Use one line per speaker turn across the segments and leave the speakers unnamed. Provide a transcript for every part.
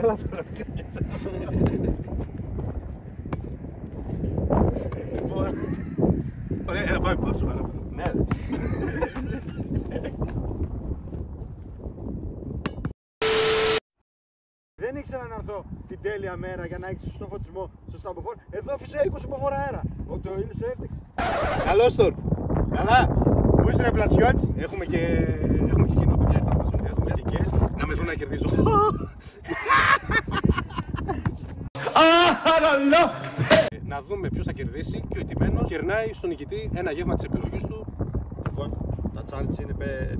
Έλα τώρα. Ωραία, πάμε πόσο παραπάνω.
Ναι. Δεν ήξερα να έρθω την τέλεια μέρα για να έχει σωστό φωτισμό, σωστό μποφόρ. Εδώ φυσάει 20 μποφόρ αέρα. Το είναι σε έφτιαξε.
Καλώς τον.
Καλά. Πού είσαι ρε Πλατσιώτης?
Έχουμε και κοινό παιδιά. Έχουμε και guests. Να με δουν να κερδίζω. Να δούμε ποιος θα κερδίσει και ο ηττημένος κερνάει στον νικητή ένα γεύμα της επιλογής του.
Λοιπόν, τα challenge είναι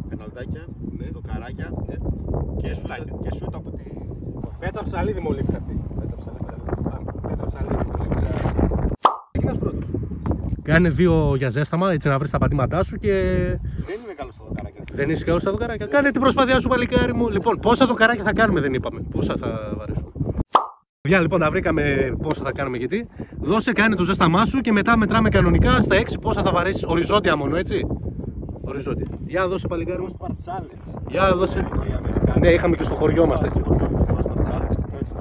πεναλτάκια, δοκαράκια και σούτ από τη...
Πέτρα ψαλίδι μου λείπει αυτή. Πέτρα ψαλίδι μου λείπει. Ξεκινάς πρώτος. Κάνε 2 για ζέσταμα, έτσι να βρεις τα πατήματά σου και...
Δεν είμαι καλός στα δοκαράκια.
Δεν είσαι καλός στα δοκαράκια. Κάνε την προσπάθειά σου παλικάρι μου. Λοιπόν, πόσα δοκαράκια θα κάνουμε δεν είπαμε. Πόσα θα βαρέσουμε. Παιδιά, λοιπόν, να βρήκαμε πόσα θα κάνουμε γιατί. Δώσε, κάνε το ζέσταμά σου και μετά μετράμε κανονικά στα 6 πόσα θα βαρέσεις. Οριζόντια μόνο, έτσι. Οριζόντια. Για δώσε παλικάρι μου. Για δώσε. Ναι, είχαμε και στο χωριό μας τέτοιο.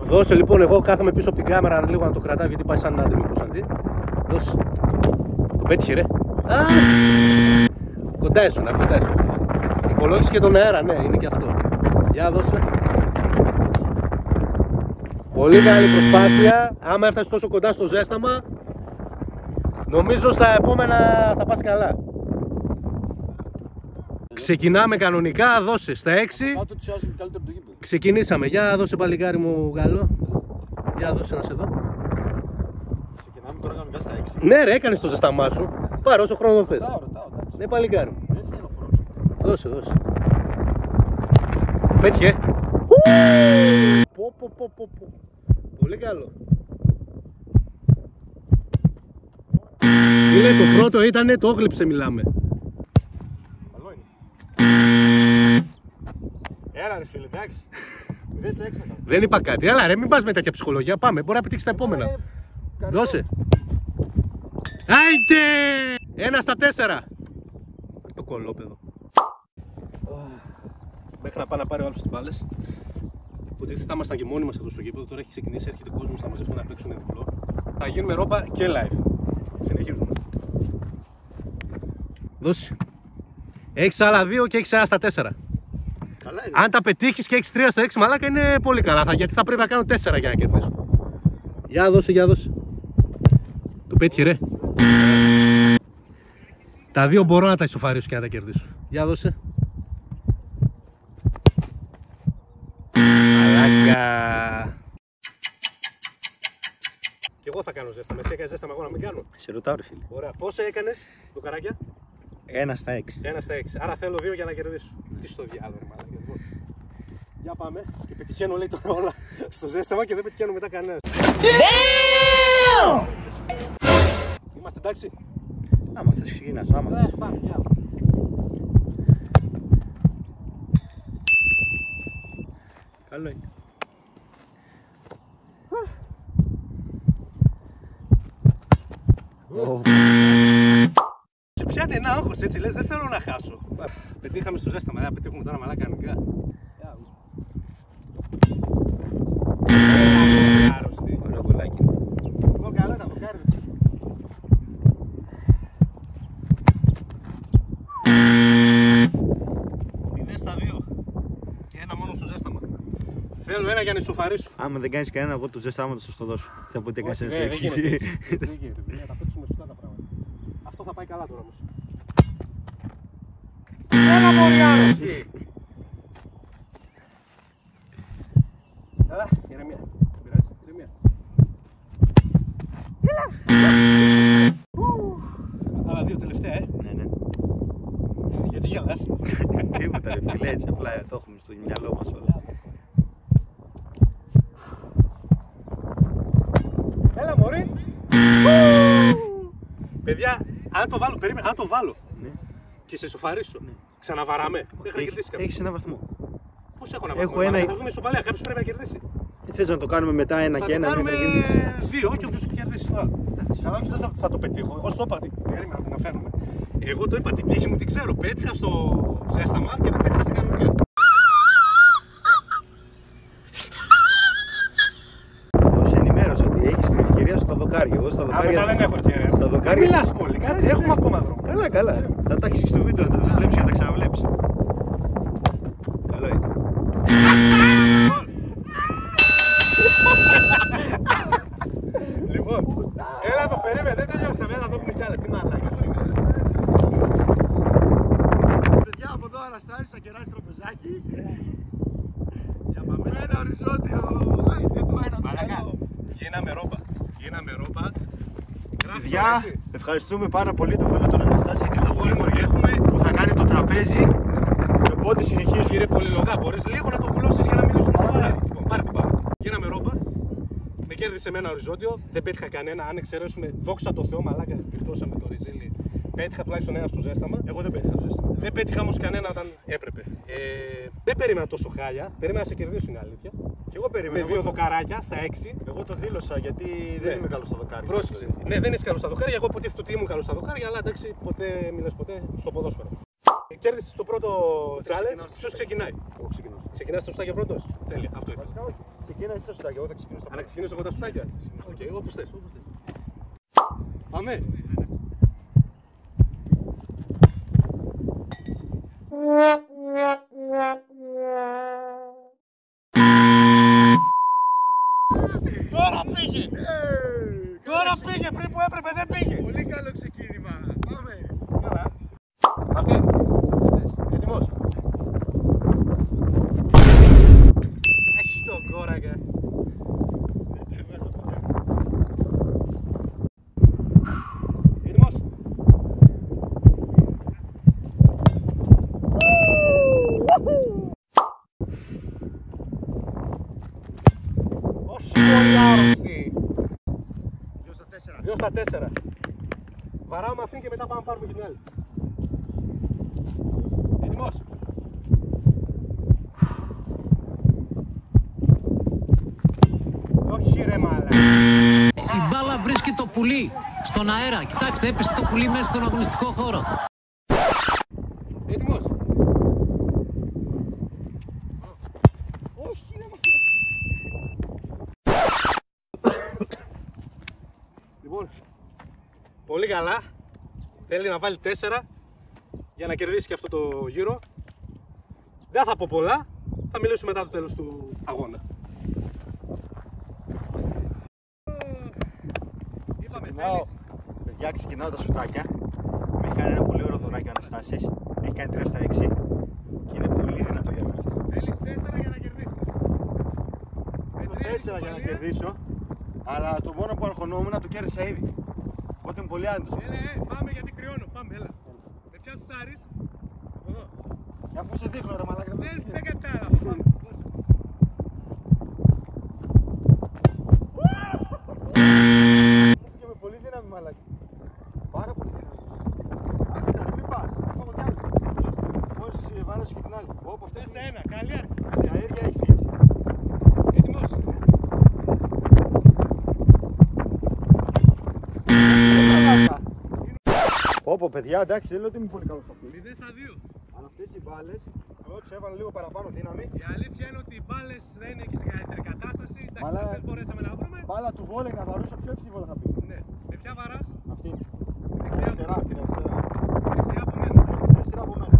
Δώσε λοιπόν, εγώ κάθομαι πίσω από την κάμερα λίγο να το κρατάω γιατί πάει σαν αντιμικρός αντί. Δώσε. Το πέτυχε ρε. Κοντά ήσουν, κοντά ήσουν. Υπολόγισε και τον αέρα, ναι, είναι και αυτό. Για δώσε. Πολύ καλή προσπάθεια. Άμα έφτασε τόσο κοντά στο ζέσταμα, νομίζω στα επόμενα θα πας καλά. Ξεκινάμε κανονικά, δώσε στα 6. Ξεκινήσαμε. Για δώσε παλικάρι μου Γάλλο. Για δώσε να σε δω.
Ξεκινάμε τώρα κανονικά στα 6.
Ναι ρε, έκανες το ζεσταμά σου. Πάρε όσο χρόνο θες. Ναι παλικάρι μου.
Δεν θέλω χρόνο.
Δώσε, δώσε. Πέτυχε. Πολύ καλό. Φίλε, το πρώτο ήτανε, το έγλειψε μιλάμε.
Καλό είναι. Έλα ρε φίλε, εντάξει. Δεν στα 6 να κάνω.
Δεν είπα κάτι. Έλα ρε, μην πας με τέτοια ψυχολογία. Πάμε, μπορεί να πετύχεις τα επόμενα. Δώσε. Άιντε! 1 στα 4. Το κολόπεδο. Μέχρι να πάει να πάρει ο άλλος τις μπάλες. Υποτίθεται θα ήμασταν και μόνοι μας εδώ στο γήπεδο. Τώρα έχει ξεκινήσει, έρχεται ο κόσμος, θα μαζευτούν να παίξουν διπλό. Θα γίνουμε ρόμπα και live. Συνεχίζουμε. Δώσε. Έχεις άλλα 2 και έχεις 1 στα 4.
Καλά είναι.
Αν τα πετύχεις και έχεις 3 στα 6 μαλάκα είναι πολύ καλά. Γιατί θα πρέπει να κάνω 4 για να κερδίσω. Για δώσε, για δώσε. Το πέτυχε ρε. Τα 2 μπορώ να τα ισοφαρίσω και να τα κερδίσω. Για δώσε. Μαλάκα. Και εγώ θα κάνω ζέσταμα. Εσύ έκανες ζέσταμα, εγώ να μην κάνω.
Σε ρωτάω ρε φίλε.
Ωραία. Πόσα έκανες το καράκια?
1 στα 6.
1 στα 6. Άρα θέλω 2 για να κερδίσω. Τι στο διάλογο, μαλάκα. Για πάμε. Και πετυχαίνω λέει τώρα όλα στο ζέσταμα και δεν πετυχαίνω μετά κανένας. Είμαστε εντάξει.
Άμα θες ξεκινάς, άμα θες.
Πάμε, για.
Καλό είναι.
Σε πιάνει ένα άγχος έτσι, λες δεν θέλω να χάσω. Πετύχαμε στο ζέσταμα, να πετύχουμε τώρα μαλάκα κανονικά. Άρρωστη.
Ωραίο κολλάκι.
Εγώ καλά τα δοκάρι. 0 στα 2. Και ένα μόνο στο ζέσταμα. Θέλω ένα για να ισοφαρίσω.
Άμα δεν κάνεις κανένα, εγώ το ζεστάμα θα στο δώσω. Θα πω ότι έκανες ένα στα 6.
Δεν γίνεται έτσι. Θα παίξουμε σωστά τα πράγματα. Αυτό θα πάει καλά τώρα όμως. Έλα μωρή άρρωστη! Έλα, ηρεμία. Δεν πειράζει, ηρεμία. Έλα! Άλλα 2 τελευταία,
Ναι, ναι.
Γιατί γελάς?
Τίποτα ρε φίλε, έτσι απλά το έχουμε στο μυαλό μας όλα.
Έλα μωρή! Παιδιά, αν το βάλω, περίμενε, αν το βάλω και σε ισοφαρίσω, ξαναβαράμε. Δεν θα κερδίσει κάποιος.
Έχεις ένα βαθμό.
Πώς έχω ένα βαθμό?
Έχω ένα.
Θα δούμε ισοπαλία, κάποιος πρέπει να κερδίσει.
Θες να το κάνουμε μετά 1 και 1,
Θα το
μετά
κάνουμε
κερδίσεις.
2 και όποιος κερδίσει το άλλο. Καλά, όχι δεν θα το πετύχω. Εγώ στο είπα, περίμενα να φέρνουμε. Εγώ το είπα, την τύχη μου την ξέρω. Πέτυχα στο ζέσταμα και δεν πέτυχα στην κανονικά. δοκάρια. Εγώ στα
Α,
δοκάρια.
μετά δεν έχω ευκαιρία.
Στα δοκάρια.
Μιλάς πολύ, κάτσε, έχουμε ακόμα δρόμο.
Καλά, καλά. Θα τα έχεις και στο βίντεο, θα τα βλέπεις και θα τα ξαναβλέψεις. Καλό είναι.
Λοιπόν, έλα το περίμενε, δεν τελειώσαμε, έλα δούμε κι άλλα. Τι μαλάκας είναι. Παιδιά, από εδώ Αναστάσης θα κεράσει τραπεζάκι. Με ένα οριζόντιο. Άιτε το ένα το καλό.
Γίναμε ρόμπα. Γίναμε ρόμπα.
Παιδιά, ευχαριστούμε πάρα πολύ το φίλο τον Αναστάση και την αγόρι που θα κάνει το τραπέζι. Και οπότε συνεχίζει.
Κύριε Πολυλογά, μπορείς λίγο να το βουλώσεις για να μιλήσουμε σοβαρά. Λοιπόν, πάρε την πάμε. Γίναμε ρόμπα. Με κέρδισε με ένα οριζόντιο. Δεν πέτυχα κανένα. Αν εξαιρέσουμε, δόξα τω Θεώ, μαλάκα, γλιτώσαμε το ριζίλι. Πέτυχα τουλάχιστον ένα στο ζέσταμα.
Εγώ δεν πέτυχα το ζέσταμα.
Δεν πέτυχα όμως κανένα όταν έπρεπε. Δεν περίμενα τόσο χάλια. Περίμενα να σε κερδίσω, είναι αλήθεια.
Και εγώ περίμενα.
Με 2 δοκαράκια στα 6.
Εγώ το δήλωσα γιατί δεν είμαι καλό στα δοκάρια.
Πρόσεξε. Ναι, δεν είσαι καλό στα δοκάρια. Εγώ υποτίθεται ότι ήμουν καλό στα δοκάρια, αλλά εντάξει, ποτέ μιλες ποτέ στο ποδόσφαιρο. Κέρδισε το πρώτο challenge. Ποιος ξεκινάει?
Εγώ ξεκινάω.
Ξεκινάς τα σουτάκια πρώτος. Τέλεια, αυτό ήθελα.
Βασικά όχι. Ξεκινάει εσύ τα σουτάκια, εγώ θα ξεκινήσω τα
Αν ξεκινήσω εγώ τα σουτάκια. Οκ, όπως θες. Πάμε.
Τώρα πήγε! Τώρα πήγε, πριν που έπρεπε δεν πήγε! Πολύ καλό ξεκίνημα. Πάμε!
Καλά. Αυτή. Έτοιμος. Έχεις το κόρακα. Έτοιμος. Όχι πολύ άρρωστη. 2 στα 4. Βαράω με αυτήν και μετά πάμε να πάρουμε και την άλλη. Έτοιμος. Όχι ρε μάλα.
Η μπάλα βρίσκει το πουλί στον αέρα. Κοιτάξτε, έπεσε το πουλί μέσα στον αγωνιστικό χώρο.
Έτοιμος.
Όχι ρε μάλα.
Λοιπόν, πολύ καλά. Θέλει να βάλει 4 για να κερδίσει και αυτό το γύρο. Δεν θα πω πολλά. Θα μιλήσουμε μετά το τέλος του αγώνα. Είπαμε,
Ξεκινάω. Παιδιά, ξεκινάω τα σουτάκια. Με έχει κάνει ένα πολύ ωραίο δωράκι ο Αναστάσης. Έχει κάνει 3 στα 6 και είναι πολύ δυνατό για μένα αυτό.
θέλεις 4 για να κερδίσεις.
Έχω 4 για να κερδίσω, αλλά το μόνο που αγχωνόμουν το κέρδισα ήδη. Οπότε είμαι πολύ άνετος.
Πάμε γιατί κρυώνω. Πάμε, έλα. Με ποια σουτάρεις? Από εδώ.
Αφού σε δείχνω ρε μαλάκα.
Δεν κατάλαβα. Πάμε.
Και με πολύ δύναμη μαλάκα. Πάρα πολύ δύναμη. Άξε να μην πας. Έχω κι άλλο. Μόλις βάλεις και την άλλη. Όπου αυτό
Στα ένα. Καλή άρχη.
η αέρια έχει φύγει.
Έτοιμος.
Πω παιδιά, εντάξει, δεν λέω ότι είμαι πολύ καλός στο αυτό.
0 στα 2.
Αλλά αυτές οι μπάλες, εγώ τους έβαλα λίγο παραπάνω δύναμη.
Η αλήθεια είναι ότι οι μπάλες δεν είναι και στην καλύτερη κατάσταση. Εντάξει,
Αλλά-
δεν μπορέσαμε να βρούμε.
Μπάλα του βόλεϊ να βαρούσα πιο εύκολα θα πει.
Ναι. Με ποια βαράς?
Αυτή.
Δεξιά.
Αριστερά, την αριστερά.
Δεξιά από μένα.
Την αριστερά από μένα.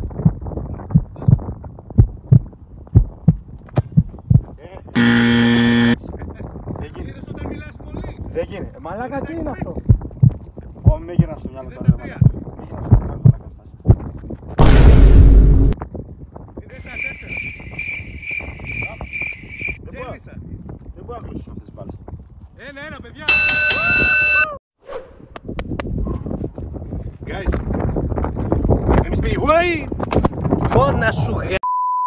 Δεν γίνεται.
Είδες όταν μιλάς πολύ.
Δεν γίνεται. Μαλάκα τι είναι αυτό.
παίξει.
Ω, μην γυρνάς στο μυαλό
Είδες
τώρα.
τα
ρε,
τρία.
μαλάκα. Μην γυρνάς στο μυαλό, μαλάκα, Στάση.
0 στα 4.
Δεν μπορώ-
Κέρδισα.
Δεν μπορώ να κλείσω αυτές τις μπάλες.
1-1 παιδιά. Guys. Θέμης πήγε. Wait. Πω να σου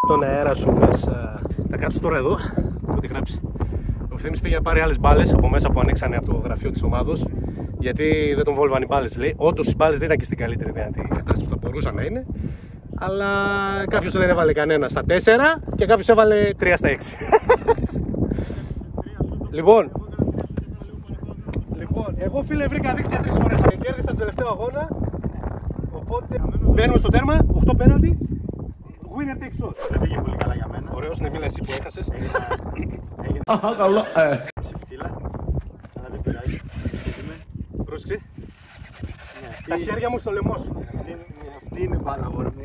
τον αέρα σου μέσα. Θα κάτσω τώρα εδώ. Έχω τη γράψει. Ο Θέμης πήγε να πάρει άλλες μπάλες από μέσα που ανοίξανε από το γραφείο της ομάδος. Γιατί δεν τον βόλευαν οι μπάλες, λέει. Όντως οι μπάλες δεν ήταν και στην καλύτερη δυνατή κατάσταση που θα μπορούσαν να είναι. Αλλά κάποιος δεν έβαλε κανένα στα 4 και κάποιος έβαλε 3 στα 6. Λοιπόν, εγώ φίλε βρήκα δίκτυα 3 φορές και κέρδισα τον τελευταίο αγώνα. Οπότε μπαίνουμε στο τέρμα, 8 πέναλτι. Winner takes all.
Δεν πήγε πολύ καλά για μένα.
Ωραίος, ναι, μίλα εσύ που έχασες.
Έγινε. Αχα, καλά. Ψευτήλα. Αλλά δεν πειράζει. Συνεχίζουμε.
πρόσεξε. Τα χέρια μου στο λαιμό σου.
Αυτή είναι μπάλα, αγόρι μου.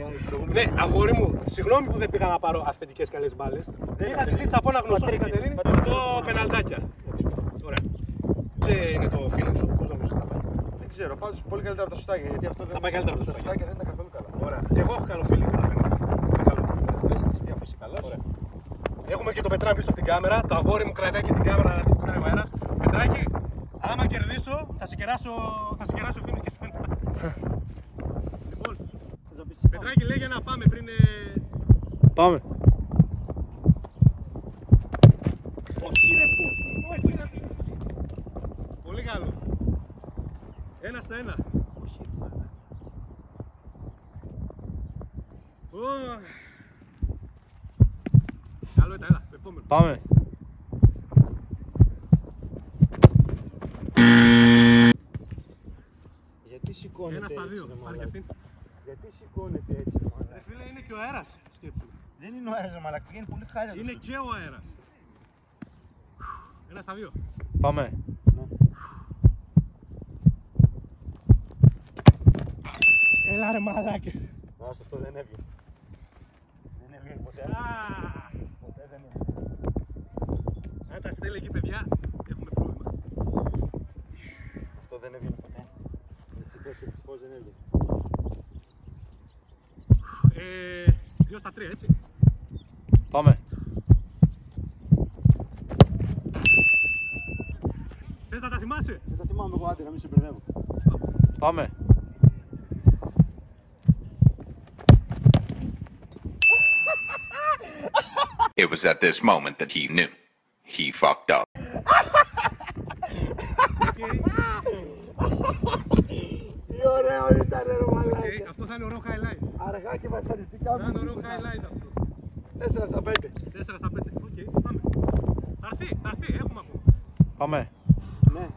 Ναι, αγόρι μου, συγγνώμη που δεν πήγα να πάρω αυθεντικές καλές μπάλες. Πήγα τη ζήτησα από ένα γνωστό στην Κατερίνη. Αυτό πεναλτάκια. Ωραία. Τι είναι το feeling σου, πώς νομίζεις να πάει?
Δεν ξέρω, πάντως πολύ καλύτερα από τα σουτάκια. Γιατί αυτό δεν
Θα πάει καλύτερα από τα σουτάκια.
δεν είναι καθόλου καλά.
Ωραία. Και εγώ έχω καλό feeling.
Τι αφού είσαι καλά.
Ωραία. Έχουμε και το Πετρά πίσω από την κάμερα. Το αγόρι μου κρατάει και την κάμερα να την κουνάει ο αέρας. Πετράκι, άμα κερδίσω, θα σε κεράσω ευθύνες και εσένα. Λοιπόν, Πετράκι, λέγε να πάμε πριν. Πάμε. Όχι ρε πούφι, όχι ρε πούφι. Πολύ καλό. 1-1. Όχι. Καλό ήταν, έλα, το επόμενο. Πάμε.
Γιατί σηκώνεται
1-2, πάρε και αυτή.
Γιατί σηκώνεται έτσι,
Ρε φίλε, είναι και ο αέρας, σκέψου.
Δεν είναι ο αέρας, μαλάκα, πηγαίνει πολύ χάλια.
Είναι και ο αέρας. 1-2.
Πάμε.
Έλα ρε μαλάκε.
Άστο, αυτό δεν έβγαινε. Δεν έβγαινε ποτέ. Ποτέ δεν έβγαινε.
Αν τα στέλνει εκεί παιδιά, έχουμε πρόβλημα.
Αυτό δεν έβγαινε ποτέ. Ευτυχώς δεν έβγαινε.
2-3, έτσι.
Πάμε.
Θες να τα θυμάσαι?
Δεν τα θυμάμαι εγώ, άντε να μην σε μπερδεύω.
Πάμε.
It was at this moment that he knew. He fucked up.
Τι ωραίο ήταν ρε μαλάκα.
Αυτό θα είναι ωραίο highlight.
Αργά και βασανιστικά.
Θα είναι ωραίο highlight αυτό.
4-5.
4-5. Οκ, πάμε. Θα έρθει, έχουμε ακόμα.
Πάμε.
Ναι.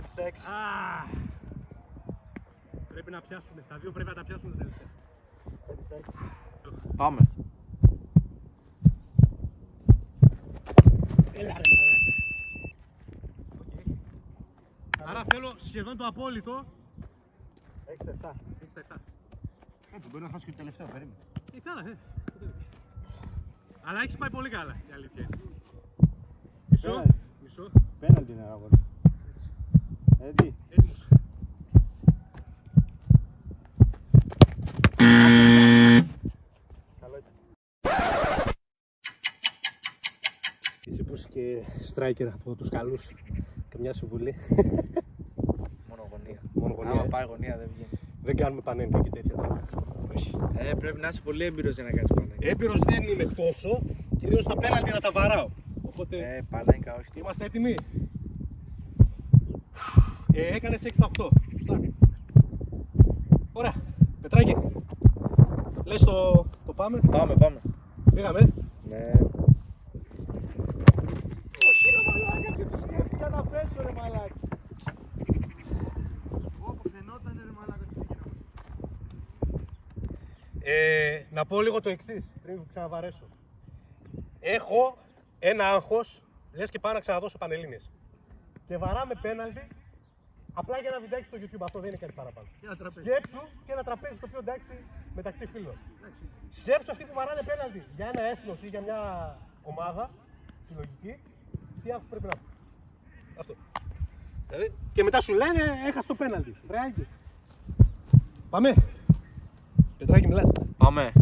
Στα 6.
Πρέπει να πιάσουμε. Τα δύο πρέπει να τα πιάσουμε τα τελευταία.
5-6.
Πάμε.
Έλα ρε μαλάκα. Άρα θέλω σχεδόν το απόλυτο.
6-7.
6-7.
Έτσι μπορεί να χάσει και το τελευταίο, περίμενε.
Καλά, αλλά έχεις πάει πολύ καλά, η αλήθεια είναι. Μισό, μισό.
Πέναλτι είναι αγόρι. Έτσι.
Έτοιμος.
Καλό ήταν.
Είσαι πως και striker από τους καλούς. Καμιά συμβουλή.
Μόνο γωνία.
Μόνο γωνία.
Άμα πάει γωνία δεν βγαίνει.
Δεν κάνουμε πανένκα και τέτοια τώρα.
Πρέπει να είσαι πολύ έμπειρος για να κάνεις πανένκα.
Έμπειρος δεν είμαι τόσο, κυρίως τα πέναλτι να τα βαράω. Οπότε
Πανένκα όχι.
είμαστε έτοιμοι. Έκανες 6-8. Σωστά. Ωραία. Πετράκι. Λες το πάμε.
Πάμε.
Πήγαμε.
Ναι.
Όχι ρε μαλάκα και το σκέφτηκα να πέσω ρε μαλάκα. Όπου φαινόταν ρε μαλάκα τι έγινε.
Να πω λίγο το εξής, πριν ξαναβαρέσω. Έχω ένα άγχος, λες και πάω να ξαναδώσω πανελλήνιες. Και βαράμε πέναλτι, απλά για ένα βιντεάκι στο YouTube, αυτό δεν είναι κάτι παραπάνω. Σκέψου και ένα τραπέζι το οποίο εντάξει μεταξύ φίλων. Σκέψου αυτοί που βαράνε πέναλτι για ένα έθνος ή για μια ομάδα συλλογική, τι άγχος πρέπει να έχουν. Αυτό. Δηλαδή, και μετά σου λένε έχασε το πέναλτι. Βρεάκι. Πάμε. Πετράκι μιλάς.
Πάμε.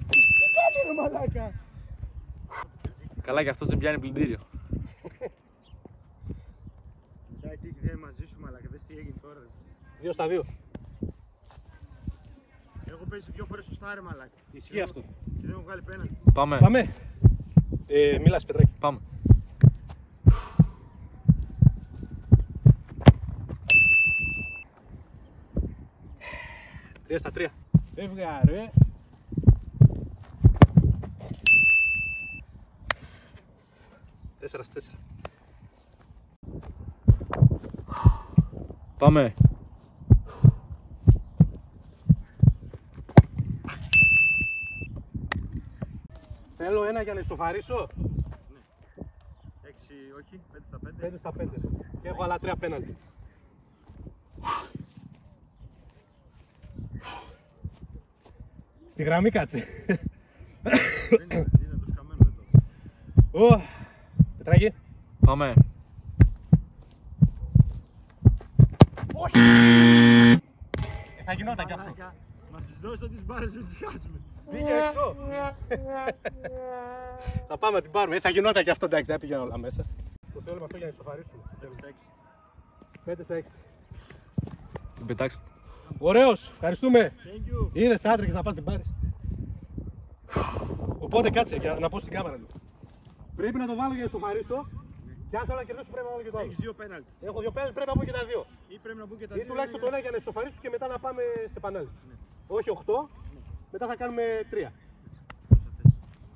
Τι κάνει ρε μαλάκα.
Καλά και αυτός δεν πιάνει πλυντήριο.
Μετά εκεί δεν μαζί σου μαλάκα, δες τι έγινε τώρα.
2-2.
Έχω παίξει 2 φορές σωστά ρε μαλάκα.
Ισχύει αυτό.
Και δεν έχω βγάλει πέναλτι.
Πάμε.
Πάμε. Μιλάς Πετράκι.
Πάμε.
Τρία στα 3. Φεύγα ρε. Τέσσερα στα 4.
Πάμε.
για να ισοφαρίσω.
6, όχι, 5 στα 5.
5 στα 5. Και έχω άλλα 3 πέναλτι. Στη γραμμή κάτσε.
Είναι τόσο καμένο εδώ.
Πετράκι.
Πάμε.
Όχι! Θα γινόταν κι αυτό.
Μαλάκα, μας τις δώσω τις μπάρες να τις χάσουμε.
Πήγε έξω. Θα πάμε να την πάρουμε. Θα γινόταν κι αυτό, εντάξει, δεν πήγαινε όλα μέσα. Το θέλουμε αυτό για να ισοφαρίσουμε.
5 στα 6.
5 στα 6.
Την πετάξω.
Ωραίος, ευχαριστούμε.
Thank you.
Είδες, θα άτρεξες να πας την πάρεις. Οπότε κάτσε για να πω στην κάμερα λίγο. Πρέπει να το βάλω για να ισοφαρίσω. Και αν θέλω να κερδίσω πρέπει να βάλω και το άλλο.
Έχεις 2 πέναλτι.
Έχω 2 πέναλτι, πρέπει να πω και τα 2.
Ή πρέπει να μπουν και τα
Ή
2.
τουλάχιστον το ένα για να ισοφαρίσω και μετά να πάμε σε πανέλ. Όχι 8, μετά θα κάνουμε 3.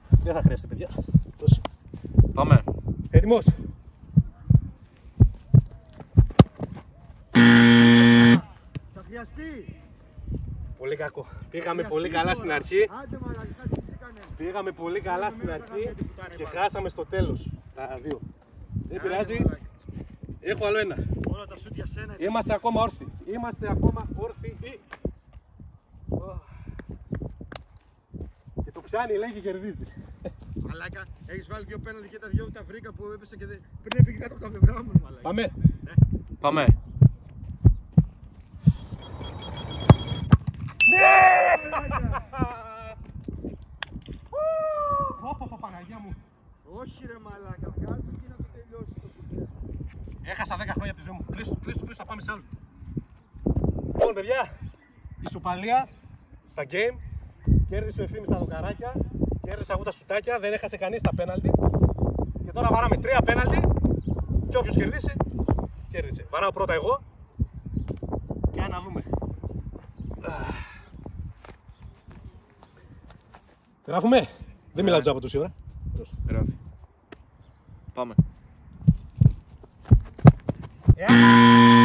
Δεν θα χρειάζεται, παιδιά. Τόσο.
Πάμε.
Έτοιμος.
Θα χρειαστεί.
Πολύ κακό. Πήγαμε πολύ καλά στην αρχή.
Άντε μαλάκα, κάτσε τι έκανε.
Πήγαμε πολύ καλά στην
Μην
αρχή
έκανα κάτι που κάνει,
και
μάλλον.
χάσαμε στο τέλος. Τα 2. Δεν
Άντε,
πειράζει.
μαλάκα.
Έχω άλλο ένα.
Όλα τα σουτ για σένα.
Είμαστε ακόμα όρθιοι. Είμαστε ακόμα όρθιοι. Και το πιάνει, λέει και κερδίζει.
Μαλάκα, έχεις βάλει 2 πέναλτι και τα 2 τα βρήκα που έπεσα και πριν έφυγε κάτω από τα πλευρά μου, μαλάκα.
Πάμε.
Πάμε.
Ωπα, Παναγία μου.
Όχι ρε μαλάκα, βγάλ' το και να το τελειώσεις.
Έχασα 10 χρόνια από τη ζωή μου. Κλείστο, θα πάμε σε άλλο. Λοιπόν, παιδιά, ισοπαλία στα game. Κέρδισε ο Ευθύμης τα δοκαράκια. Κέρδισα εγώ τα σουτάκια. Δεν έχασε κανείς τα πέναλτι. Και τώρα βαράμε 3 πέναλτι. Και όποιος κερδίσει, κέρδισε. Βαράω πρώτα εγώ. Και να δούμε. Γράφουμε. Δεν μιλάω τζάμπα τόση ώρα.
Γράφει. Πάμε.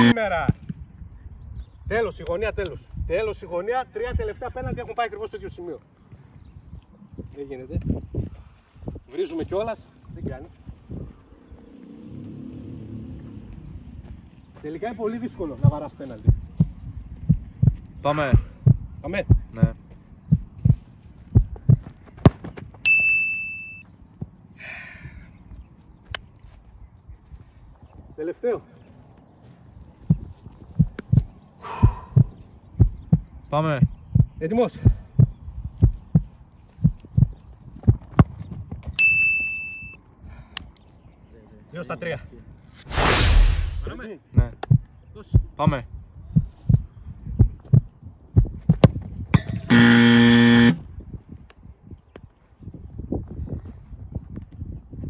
Σήμερα. Τέλος, η γωνία, τέλος. Τέλος, η γωνία. 3 τελευταία πέναλτι έχουν πάει ακριβώς στο ίδιο σημείο. Δεν γίνεται. Βρίζουμε κιόλας. Δεν κάνει. Τελικά είναι πολύ δύσκολο να βαράς πέναλτι.
Πάμε.
Πάμε.
Ναι.
Τελευταίο.
Πάμε.
Έτοιμος. Δύο στα 3. Πάμε.
Ναι. Πάμε.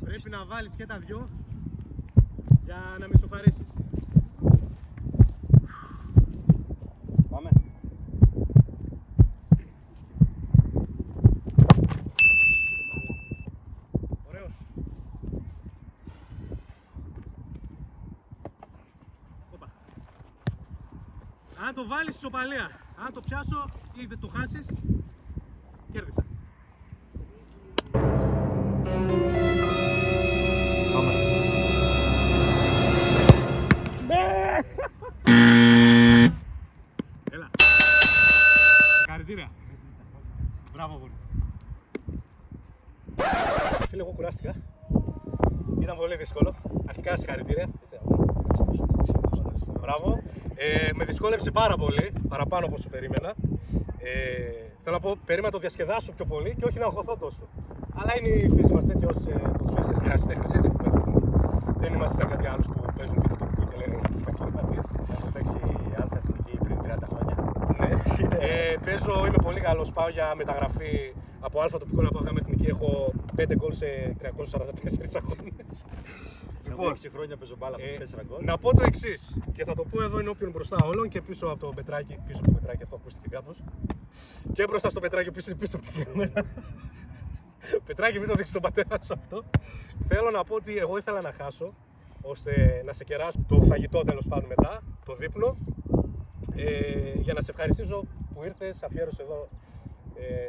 Πρέπει να βάλεις και τα δυο για να με σοφαρίσεις.
Πάμε.
Ωραίος. Οπα. Αν το βάλεις ισοπαλία, αν το πιάσω ή δεν το χάσεις, κέρδισα.
Πάμε.
Έλα. Συγχαρητήρια. Μπράβο, Βούλη. Φίλε, εγώ κουράστηκα. Ήταν πολύ δύσκολο. Αρχικά συγχαρητήρια. Μπράβο. Με δυσκόλεψε πάρα πολύ, παραπάνω από όσο περίμενα. Θέλω να πω, περίμενα το διασκεδάσω πιο πολύ και όχι να αγχωθώ τόσο. Αλλά είναι η φύση μας τέτοια ως ποδοσφαιριστές και ερασιτέχνες, έτσι που παίρνουμε. Δεν είμαστε σαν κάτι άλλους που παίζουν βίντεο τοπικό και λένε είμαστε επαγγελματίες.
Έχω παίξει αλφα εθνική πριν 30 χρόνια.
Ναι. Παίζω, είμαι πολύ καλός. Πάω για μεταγραφή από αλφα τοπικό να πάω γάμα εθνική. Έχω 5 γκολ σε 344 αγώνες.
Λοιπόν, 6 χρόνια παίζω μπάλα με 4 γκολ.
Να πω το εξής και θα το πω εδώ ενώπιον μπροστά όλων και πίσω από το πετράκι. Πίσω από το πετράκι, αυτό ακούστηκε κάπως. Και μπροστά στο πετράκι, πίσω από την κάμερα. Πετράκι, μην το δείξεις στον πατέρα σου αυτό. Θέλω να πω ότι εγώ ήθελα να χάσω ώστε να σε κεράσω το φαγητό τέλος πάντων μετά, το δείπνο. Για να σε ευχαριστήσω που ήρθες, αφιέρωσε εδώ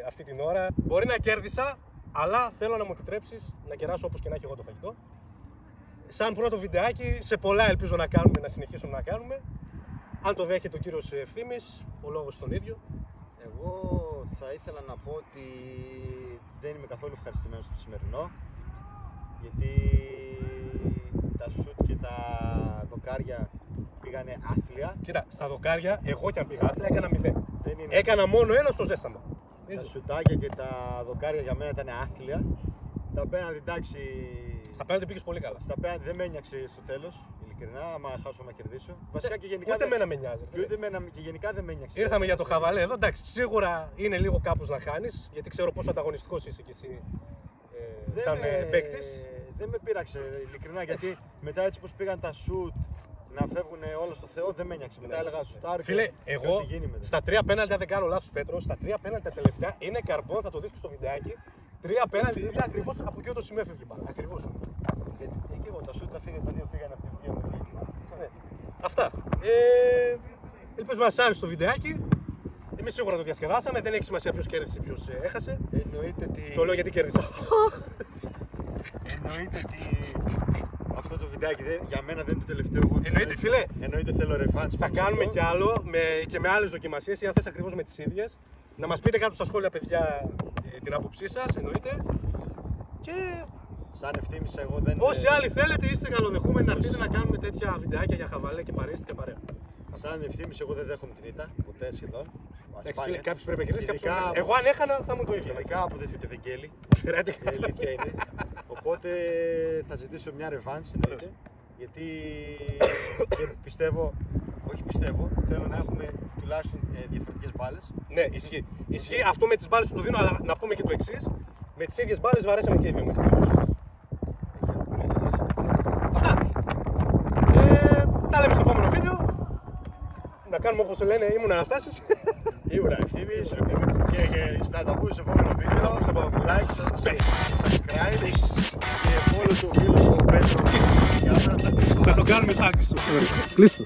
αυτή την ώρα. Μπορεί να κέρδισα, αλλά θέλω να μου επιτρέψεις να κεράσω όπως και να έχει εγώ το φαγητό. Σαν πρώτο βιντεάκι, σε πολλά ελπίζω να κάνουμε, να συνεχίσουμε να κάνουμε. Αν το δέχεται ο κύριος Ευθύμης, ο λόγος στον ίδιο.
Εγώ θα ήθελα να πω ότι δεν είμαι καθόλου ευχαριστημένος στο σημερινό, γιατί τα σουτ και τα δοκάρια πήγανε άθλια.
Κοίτα, στα δοκάρια, εγώ κι αν πήγα άθλια, έκανα 0.
Δεν είναι.
Έκανα μόνο ένα στο ζέσταμα.
Τα σουτάκια και τα δοκάρια για μένα ήταν άθλια. Τα πέναντι, εντάξει.
Στα πέναντι πήγες πολύ καλά.
Στα πέναντι δεν με ένιωξε στο τέλος, ειλικρινά, άμα χάσω να κερδίσω. Βασικά και γενικά.
Ούτε εμένα με νοιάζει.
Και ούτε εμένα και γενικά δεν με ένιωξε.
Ήρθαμε για το χαβαλέ εδώ. Εντάξει, σίγουρα είναι λίγο κάπως να χάνεις, γιατί ξέρω πόσο ανταγωνιστικός είσαι κι εσύ σαν παίκτης.
Δεν με πείραξε ειλικρινά, γιατί μετά έτσι πως πήγαν τα σουτ να φεύγουν όλα στο Θεό, δεν με ένιωξε. Μετά έλεγα σουτάρι.
Φίλε, εγώ στα 3 πέναλτι, αν δεν κάνω λάθος, Πέτρο, στα 3 πέναλτι τα τελευταία είναι καρμπόν, θα το δεις και στο βιντεάκι. 3 πέναλτι είναι ακριβώς από εκεί το σημείο έφευγε μπάλα. Ακριβώς.
Και εγώ τα σουτ τα δύο φύγανε από τη δουλειά.
Αυτά. Ελπίζω να σας άρεσε το βιντεάκι. Εμείς σίγουρα το διασκεδάσαμε. Δεν έχει σημασία ποιος κέρδισε, ποιος έχασε.
Εννοείται ότι.
Το λέω γιατί κέρδισα.
Εννοείται ότι αυτό το βιντεάκι για μένα δεν είναι το τελευταίο.
Εννοείται, φίλε.
Εννοείται θέλω ρεβάνς.
Θα κάνουμε κι άλλο και με άλλες δοκιμασίες ή αν θες ακριβώς με τις ίδιες. Να μας πείτε κάτω στα σχόλια, παιδιά, την άποψή σας. Εννοείται. Και
σαν Ευθύμης, εγώ δεν.
όσοι άλλοι θέλετε, είστε καλοδεχούμενοι να έρθετε να κάνουμε τέτοια βιντεάκια για χαβαλέ και παρέστηκα παρέα.
Σαν Ευθύμης, εγώ δεν δέχομαι την ήττα, ποτέ σχεδόν.
Εντάξει, φίλε, κάποιος πρέπει να κερδίσει, κάποιος
Ειδικά
πρέπει. Εγώ αν έχανα θα μου το ήθελα.
Ειδικά από τέτοιο τεφεγγέλη. Η αλήθεια είναι. Οπότε θα ζητήσω μια ρεβάνς, εννοείται. Γιατί και πιστεύω, όχι πιστεύω, θέλω να έχουμε τουλάχιστον διαφορετικές μπάλες.
Ναι, ισχύει. Ισχύει αυτό με τις μπάλες που του δίνω, αλλά να πούμε και το εξής. Με τις ίδιες μπάλες βαρέσαμε και οι δύο μέχρι στιγμής. Αυτά. Τα λέμε στο επόμενο βίντεο. Να κάνουμε όπως λένε, ήμουν Αναστάσης.
Ήμουν Ευθύμης και στα τα πούμε στο επόμενο βίντεο. Like, subscribe και follow το φίλο του Πέτρο.
Να το κάνουμε τάξη. Κλείστο.